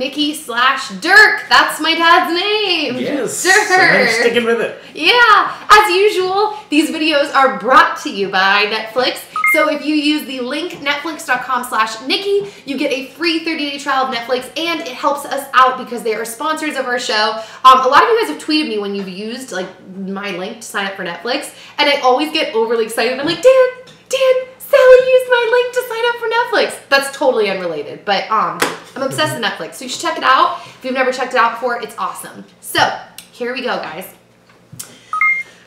Nikki/Dirk. That's my dad's name. Yes. Dirk. So I'm sticking with it. Yeah. As usual, these videos are brought to you by Netflix. So if you use the link netflix.com/Nikki, you get a free 30-day trial of Netflix, and it helps us out because they are sponsors of our show. A lot of you guys have tweeted me when you've used like my link to sign up for Netflix, and I always get overly excited. I'm like, Dad, Sally used my link to sign up for Netflix. That's totally unrelated, but I'm obsessed with Netflix, so you should check it out. If you've never checked it out before, it's awesome. So here we go, guys.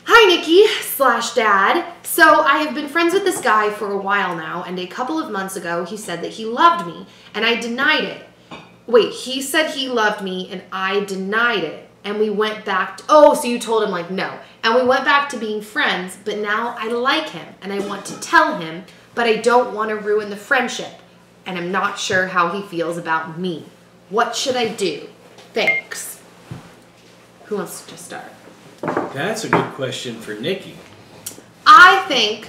Hi, Nikki/Dad. So I have been friends with this guy for a while now, and a couple of months ago, he said that he loved me, and I denied it. Wait, he said he loved me, and I denied it, and we went back to, oh, so you told him, like, no. And we went back to being friends, but now I like him, and I want to tell him, but I don't want to ruin the friendship, and I'm not sure how he feels about me. What should I do? Thanks. Who wants to start? That's a good question for Nikki. I think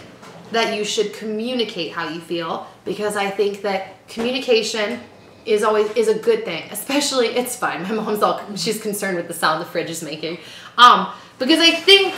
that you should communicate how you feel, because I think that communication is a good thing. Especially, it's fine. My mom's she's concerned with the sound the fridge is making. Because I think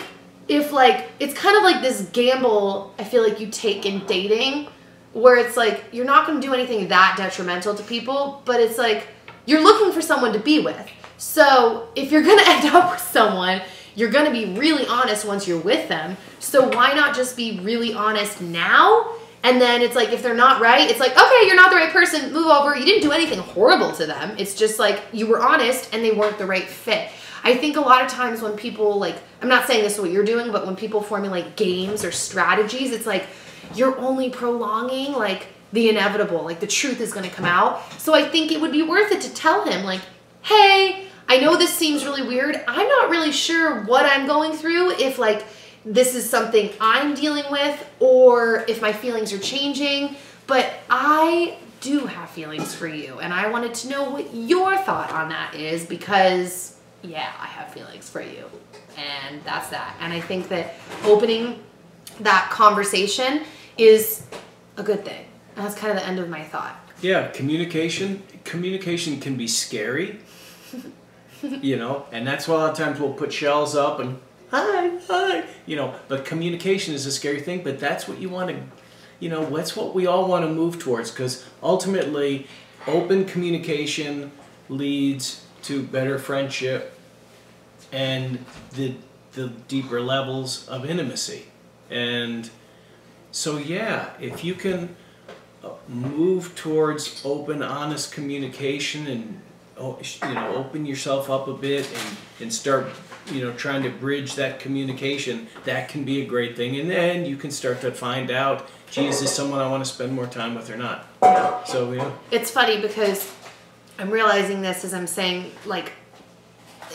if like, it's kind of like this gamble I feel like you take in dating, where it's like, you're not going to do anything that detrimental to people, but it's like, you're looking for someone to be with. So if you're going to end up with someone, you're going to be really honest once you're with them. So why not just be really honest now? And then it's like, if they're not right, it's like, okay, you're not the right person, move over. You didn't do anything horrible to them. It's just like, you were honest and they weren't the right fit. I think a lot of times when people like, I'm not saying this is what you're doing, but when people formulate games or strategies, it's like, you're only prolonging like the inevitable, like the truth is going to come out. So I think it would be worth it to tell him like, hey, I know this seems really weird. I'm not really sure what I'm going through, if like this is something I'm dealing with or if my feelings are changing, but I do have feelings for you, and I wanted to know what your thought on that is, because yeah, I have feelings for you, and that's that. And I think that opening that conversation is a good thing. And that's kind of the end of my thought. Yeah, communication can be scary. You know, and that's why a lot of times we'll put shells up and hi, you know, but communication is a scary thing, but that's what you want to, you know, that's what we all want to move towards, because ultimately open communication leads to better friendship and the deeper levels of intimacy. And so yeah, if you can move towards open, honest communication and you know, open yourself up a bit and start, you know, trying to bridge that communication, that can be a great thing. And then you can start to find out, gee, is this someone I want to spend more time with or not? Yeah. So, yeah. It's funny because I'm realizing this as I'm saying, like,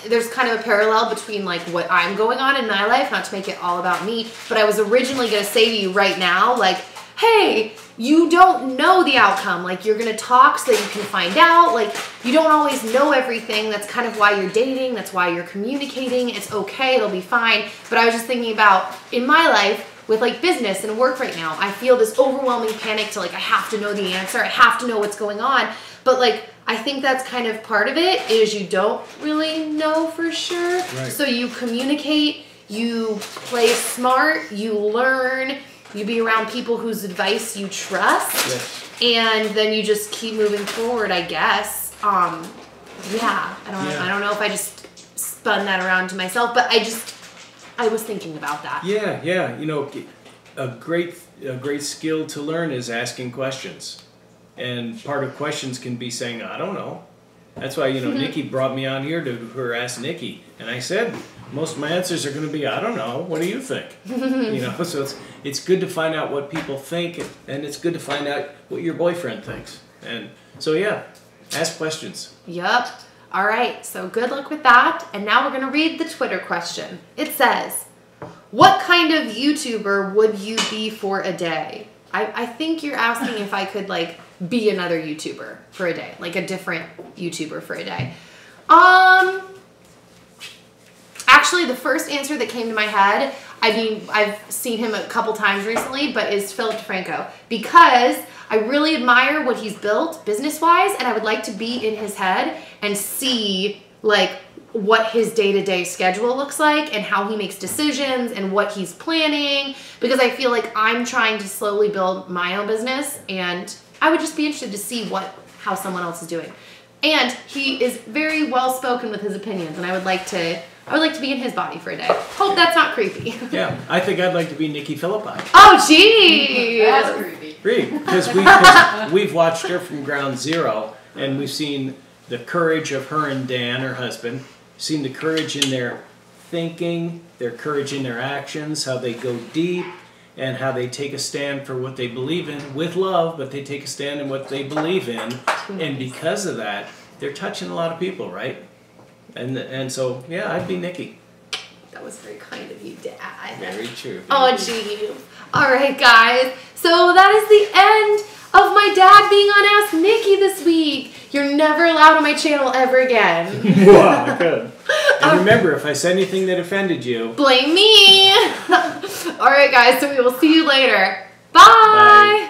there's kind of a parallel between like what I'm going on in my life, not to make it all about me, but I was originally going to say to you right now, like, hey, you don't know the outcome. Like, you're going to talk so that you can find out. Like, you don't always know everything. That's kind of why you're dating. That's why you're communicating. It's okay. It'll be fine. But I was just thinking about in my life with like business and work right now, I feel this overwhelming panic to like, I have to know the answer. I have to know what's going on. But like, I think that's kind of part of it, is you don't really know for sure. Right. So you communicate, you play smart, you learn, you be around people whose advice you trust, yes. And then you just keep moving forward, I guess. Yeah, I don't know if I just spun that around to myself, but I was thinking about that. Yeah, you know, a great skill to learn is asking questions. And part of questions can be saying, I don't know. That's why, you know, Nikki brought me on here to her Ask Nikki. And I said, most of my answers are going to be, I don't know. What do you think? You know, so it's good to find out what people think, and it's good to find out what your boyfriend thinks. And so, yeah, ask questions. Yup. All right, so good luck with that. And now we're going to read the Twitter question. It says, what kind of YouTuber would you be for a day? I think you're asking if I could, like, be another YouTuber for a day. Like, a different YouTuber for a day. Actually, the first answer that came to my head, I mean, I've seen him a couple times recently, but is Philip DeFranco. Because I really admire what he's built business-wise, and I would like to be in his head and see, like, what his day-to-day schedule looks like and how he makes decisions and what he's planning. Because I feel like I'm trying to slowly build my own business, and I would just be interested to see how someone else is doing. And he is very well-spoken with his opinions, and I would like to be in his body for a day. Hope that's not creepy. Yeah, I think I'd like to be Nikki Phillippi. Oh, gee! That's creepy. Because we've watched her from ground zero, and we've seen the courage of her and Dan, her husband, seen the courage in their thinking, their courage in their actions, how they go deep, and how they take a stand for what they believe in with love, but they take a stand in what they believe in. And because of that, they're touching a lot of people, right? And so, yeah, I'd be Nikki. That was very kind of you, Dad. Very true. Oh, gee. All right, guys. So that is the end of my dad being on Ask Nikki this week. You're never allowed on my channel ever again. Wow, good. And remember, if I said anything that offended you, blame me. All right, guys. So we will see you later. Bye. Bye.